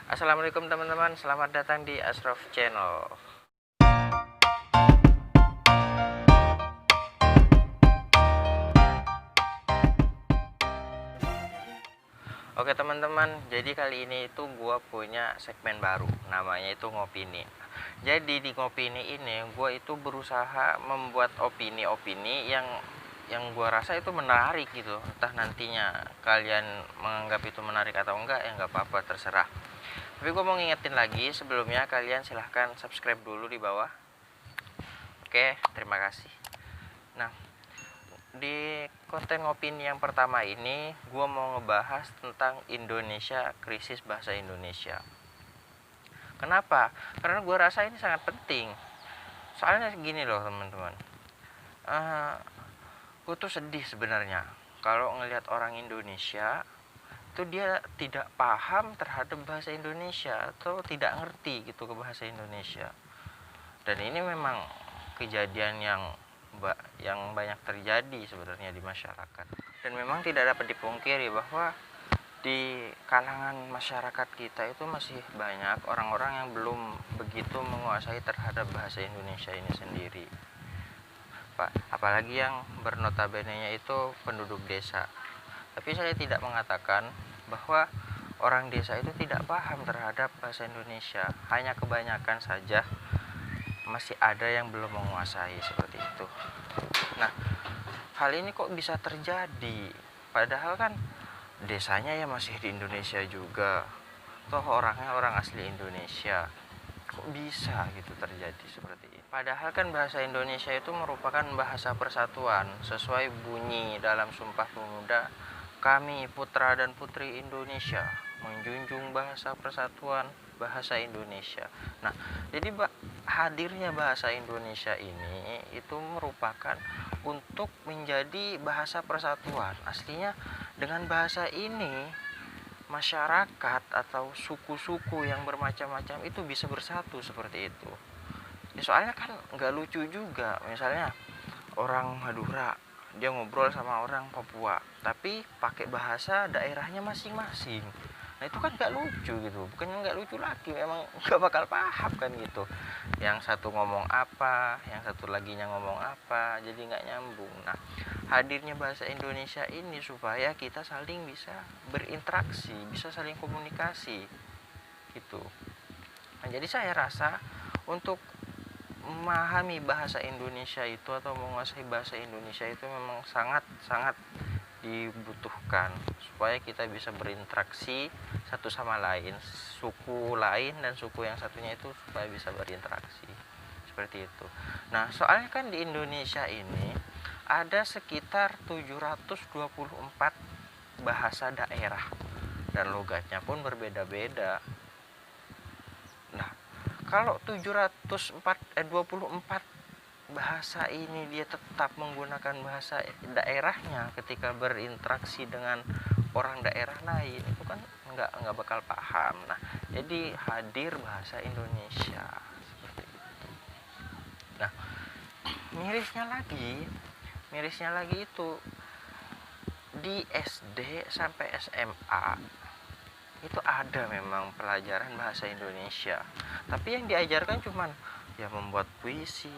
Assalamualaikum teman-teman, selamat datang di Ashraf Channel. Oke teman-teman, jadi kali ini itu gue punya segmen baru, namanya itu ngopini. Jadi di ngopini ini gue itu berusaha membuat opini-opini yang gue rasa itu menarik gitu. Entah nantinya kalian menganggap itu menarik atau enggak, ya nggak apa-apa, terserah. Tapi gue mau ngingetin lagi, sebelumnya kalian silahkan subscribe dulu di bawah. Oke, terima kasih. Nah, di konten ngopini yang pertama ini gue mau ngebahas tentang Indonesia, krisis bahasa Indonesia. Kenapa? Karena gue rasa ini sangat penting. Soalnya gini loh teman-teman, gue tuh sedih sebenarnya kalau ngelihat orang Indonesia itu dia tidak paham terhadap bahasa Indonesia atau tidak ngerti gitu ke bahasa Indonesia. Dan ini memang kejadian yang banyak terjadi sebenarnya di masyarakat. Dan memang tidak dapat dipungkiri bahwa di kalangan masyarakat kita itu masih banyak orang-orang yang belum begitu menguasai terhadap bahasa Indonesia ini sendiri. Apalagi yang bernotabenenya itu penduduk desa. Tapi saya tidak mengatakan bahwa orang desa itu tidak paham terhadap bahasa Indonesia. Hanya kebanyakan saja masih ada yang belum menguasai seperti itu. Nah, hal ini kok bisa terjadi? Padahal kan desanya ya masih di Indonesia juga. Toh orangnya orang asli Indonesia. Kok bisa gitu terjadi seperti ini? Padahal kan bahasa Indonesia itu merupakan bahasa persatuan sesuai bunyi dalam Sumpah Pemuda, kami putra dan putri Indonesia menjunjung bahasa persatuan bahasa Indonesia. Nah, jadi hadirnya bahasa Indonesia ini itu merupakan untuk menjadi bahasa persatuan. Aslinya dengan bahasa ini masyarakat atau suku-suku yang bermacam-macam itu bisa bersatu seperti itu. Ya, soalnya kan nggak lucu juga, misalnya orang Madura dia ngobrol sama orang Papua tapi pakai bahasa daerahnya masing-masing. Nah itu kan nggak lucu gitu, bukannya nggak lucu lagi, memang nggak bakal paham kan gitu. Yang satu ngomong apa, yang satu laginya ngomong apa, jadi nggak nyambung. Nah, hadirnya bahasa Indonesia ini supaya kita saling bisa berinteraksi, bisa saling komunikasi gitu. Nah, jadi saya rasa untuk memahami bahasa Indonesia itu atau menguasai bahasa Indonesia itu memang sangat dibutuhkan supaya kita bisa berinteraksi satu sama lain, suku lain dan suku yang satunya itu supaya bisa berinteraksi seperti itu. Nah, soalnya kan di Indonesia ini ada sekitar 724 bahasa daerah dan logatnya pun berbeda-beda. Nah, kalau 724 bahasa ini dia tetap menggunakan bahasa daerahnya ketika berinteraksi dengan orang daerah lain, itu kan nggak bakal paham. Nah, jadi hadir bahasa Indonesia seperti itu. Nah, mirisnya lagi itu di SD sampai SMA itu ada memang pelajaran bahasa Indonesia, tapi yang diajarkan cuman ya membuat puisi,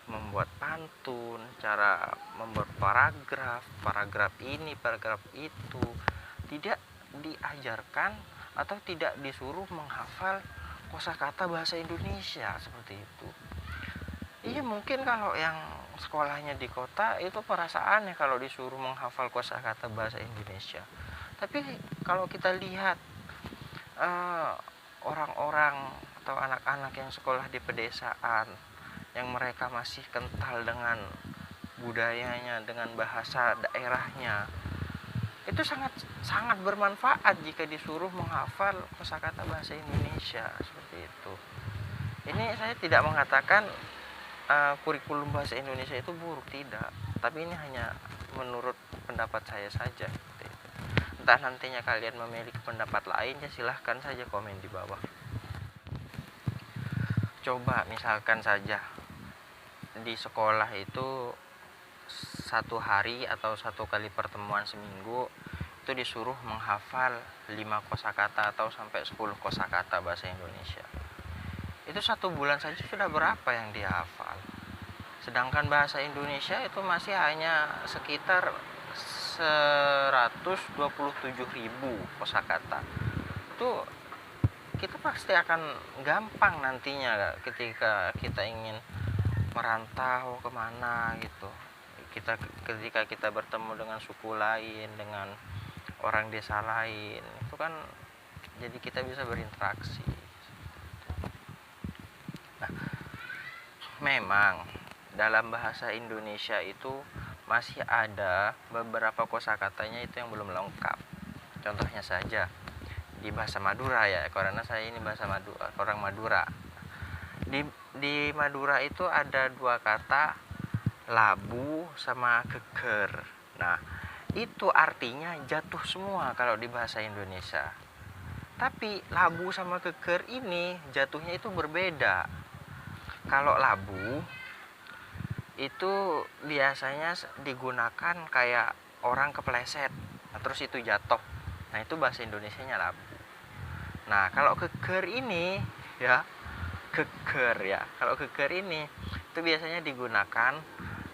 membuat pantun, cara membuat paragraf ini, paragraf itu. Tidak diajarkan atau tidak disuruh menghafal kosakata bahasa Indonesia seperti itu. Iya, mungkin kalau yang sekolahnya di kota itu perasaannya kalau disuruh menghafal kosakata bahasa Indonesia. Tapi kalau kita lihat orang-orang atau anak-anak yang sekolah di pedesaan yang mereka masih kental dengan budayanya, dengan bahasa daerahnya, itu sangat bermanfaat jika disuruh menghafal kosakata bahasa Indonesia seperti itu. Ini saya tidak mengatakan kurikulum bahasa Indonesia itu buruk, tidak, tapi ini hanya menurut pendapat saya saja. Entah nantinya kalian memiliki pendapat lain, ya silahkan saja komen di bawah. Coba misalkan saja di sekolah itu satu hari atau satu kali pertemuan seminggu itu disuruh menghafal 5 kosakata atau sampai 10 kosakata bahasa Indonesia. Itu 1 bulan saja sudah berapa yang dia hafal. Sedangkan bahasa Indonesia itu masih hanya sekitar 127.000 kosakata. Itu kita pasti akan gampang nantinya ketika kita ingin merantau kemana gitu. Ketika kita bertemu dengan suku lain, dengan orang desa lain, itu kan jadi kita bisa berinteraksi. Nah, memang dalam bahasa Indonesia itu masih ada beberapa kosakatanya itu yang belum lengkap. Contohnya saja di bahasa Madura ya, karena saya ini orang Madura. Di Madura itu ada 2 kata, labu sama geger. Nah, itu artinya jatuh semua kalau di bahasa Indonesia. Tapi labu sama geger ini jatuhnya itu berbeda. Kalau labu itu biasanya digunakan kayak orang kepleset, nah, terus itu jatuh. Nah, itu bahasa Indonesianya labu. Nah, kalau geger ini ya, kalau geger ini itu biasanya digunakan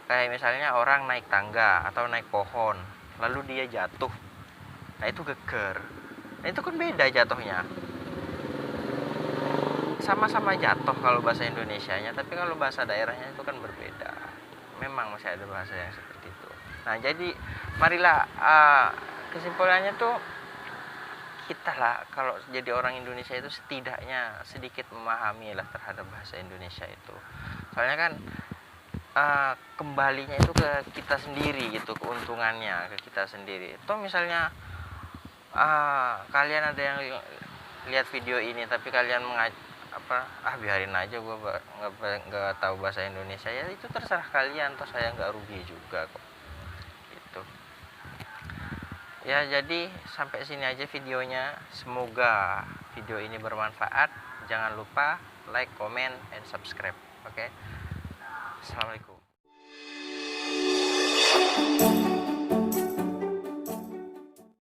kayak misalnya orang naik tangga atau naik pohon lalu dia jatuh. Nah, itu geger. Nah, itu kan beda jatuhnya. Sama-sama jatuh kalau bahasa Indonesianya, tapi kalau bahasa daerahnya itu kan berbeda. Memang masih ada bahasa yang seperti itu. Nah, jadi marilah kesimpulannya tuh kita lah kalau jadi orang Indonesia itu setidaknya sedikit memahami lah terhadap bahasa Indonesia itu. Soalnya kan kembalinya itu ke kita sendiri gitu, keuntungannya ke kita sendiri. Toh misalnya kalian ada yang lihat video ini tapi kalian biarin aja, gue nggak tahu bahasa Indonesia, ya itu terserah kalian, toh saya nggak rugi juga kok gitu ya. Jadi sampai sini aja videonya, semoga video ini bermanfaat. Jangan lupa like, comment, and subscribe. Oke. Assalamualaikum.